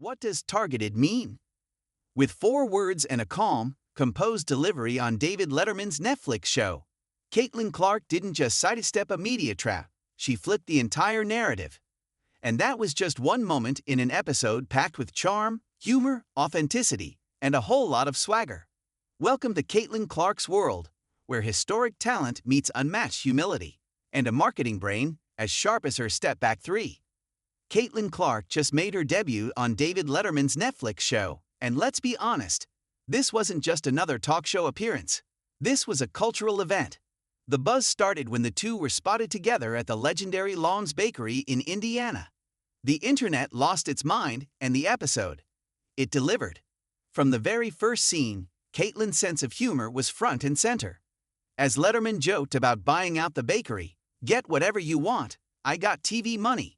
What does targeted mean? With 4 words and a calm, composed delivery on David Letterman's Netflix show, Caitlin Clark didn't just sidestep a media trap, she flipped the entire narrative. And that was just one moment in an episode packed with charm, humor, authenticity, and a whole lot of swagger. Welcome to Caitlin Clark's world, where historic talent meets unmatched humility, and a marketing brain as sharp as her step-back three. Caitlin Clark just made her debut on David Letterman's Netflix show, and let's be honest, this wasn't just another talk show appearance. This was a cultural event. The buzz started when the two were spotted together at the legendary Long's Bakery in Indiana. The internet lost its mind, and the episode, it delivered. From the very first scene, Caitlin's sense of humor was front and center. As Letterman joked about buying out the bakery, "Get whatever you want, I got TV money,"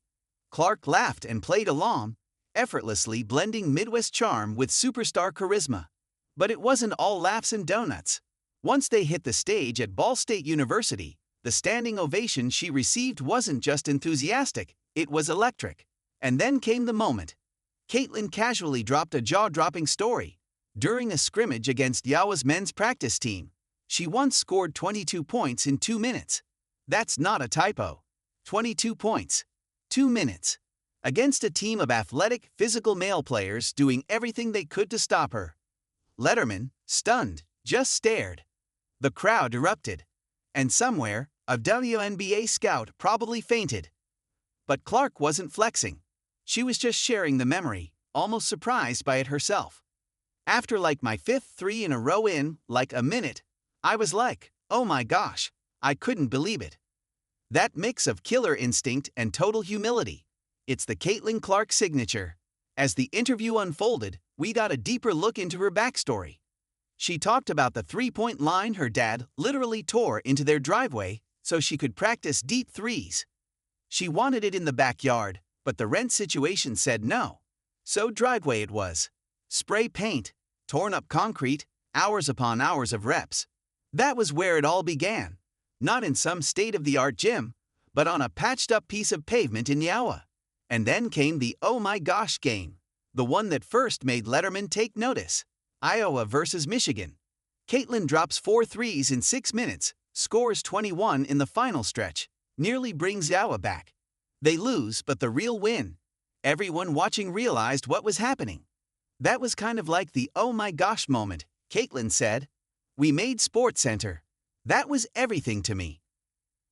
Clark laughed and played along, effortlessly blending Midwest charm with superstar charisma. But it wasn't all laughs and donuts. Once they hit the stage at Ball State University, the standing ovation she received wasn't just enthusiastic, it was electric. And then came the moment. Caitlin casually dropped a jaw-dropping story. During a scrimmage against Iowa's men's practice team, she once scored 22 points in 2 minutes. That's not a typo. 22 points. 2 minutes. Against a team of athletic, physical male players doing everything they could to stop her. Letterman, stunned, just stared. The crowd erupted. And somewhere, a WNBA scout probably fainted. But Clark wasn't flexing. She was just sharing the memory, almost surprised by it herself. "After like my 5th 3 in a row in, like a minute, I was like, oh my gosh, I couldn't believe it." That mix of killer instinct and total humility. It's the Caitlin Clark signature. As the interview unfolded, we got a deeper look into her backstory. She talked about the three-point line her dad literally tore into their driveway so she could practice deep threes. She wanted it in the backyard, but the rent situation said no. So driveway it was. Spray paint, torn up concrete, hours upon hours of reps. That was where it all began. Not in some state-of-the-art gym, but on a patched-up piece of pavement in Iowa. And then came the oh my gosh game. The one that first made Letterman take notice. Iowa versus Michigan. Caitlin drops 4 threes in 6 minutes, scores 21 in the final stretch, nearly brings Iowa back. They lose, but the real win. Everyone watching realized what was happening. That was kind of like the oh my gosh moment, Caitlin said. "We made SportsCenter. That was everything to me."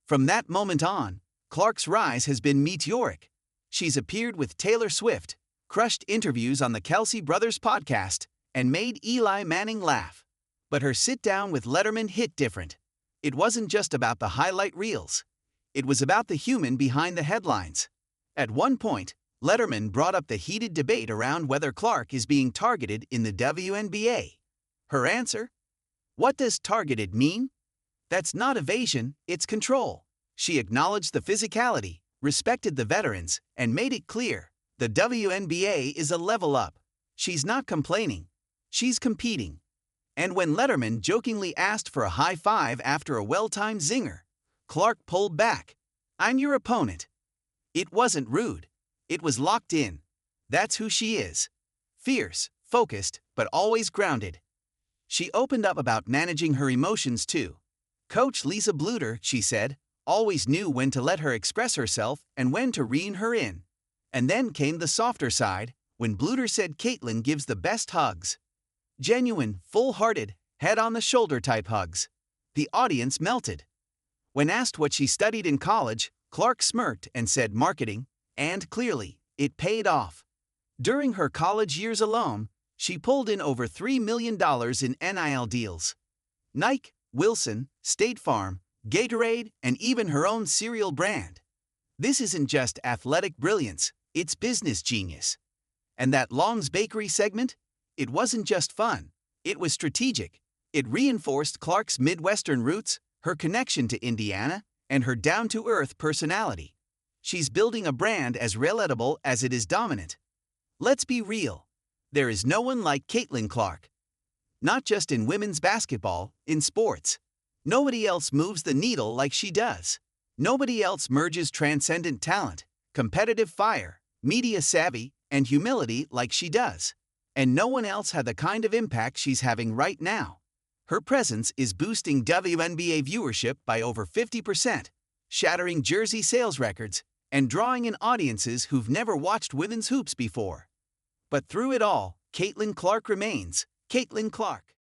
From that moment on, Clark's rise has been meteoric. She's appeared with Taylor Swift, crushed interviews on the Kelsey Brothers podcast, and made Eli Manning laugh. But her sit-down with Letterman hit different. It wasn't just about the highlight reels. It was about the human behind the headlines. At one point, Letterman brought up the heated debate around whether Clark is being targeted in the WNBA. Her answer? What does targeted mean? That's not evasion, it's control. She acknowledged the physicality, respected the veterans, and made it clear, the WNBA is a level up. She's not complaining. She's competing. And when Letterman jokingly asked for a high five after a well-timed zinger, Clark pulled back. "I'm your opponent." It wasn't rude. It was locked in. That's who she is. Fierce, focused, but always grounded. She opened up about managing her emotions too. Coach Lisa Bluter, she said, always knew when to let her express herself and when to rein her in. And then came the softer side, when Bluter said Caitlin gives the best hugs. Genuine, full-hearted, head-on-the-shoulder type hugs. The audience melted. When asked what she studied in college, Clark smirked and said marketing, and clearly, it paid off. During her college years alone, she pulled in over $3 million in NIL deals. Nike, Wilson, State Farm, Gatorade, and even her own cereal brand. This isn't just athletic brilliance, it's business genius. And that Long's Bakery segment? It wasn't just fun, it was strategic. It reinforced Clark's Midwestern roots, her connection to Indiana, and her down-to-earth personality. She's building a brand as relatable as it is dominant. Let's be real. There is no one like Caitlin Clark. Not just in women's basketball, in sports. Nobody else moves the needle like she does. Nobody else merges transcendent talent, competitive fire, media savvy, and humility like she does. And no one else had the kind of impact she's having right now. Her presence is boosting WNBA viewership by over 50%, shattering jersey sales records, and drawing in audiences who've never watched women's hoops before. But through it all, Caitlin Clark remains Caitlin Clark.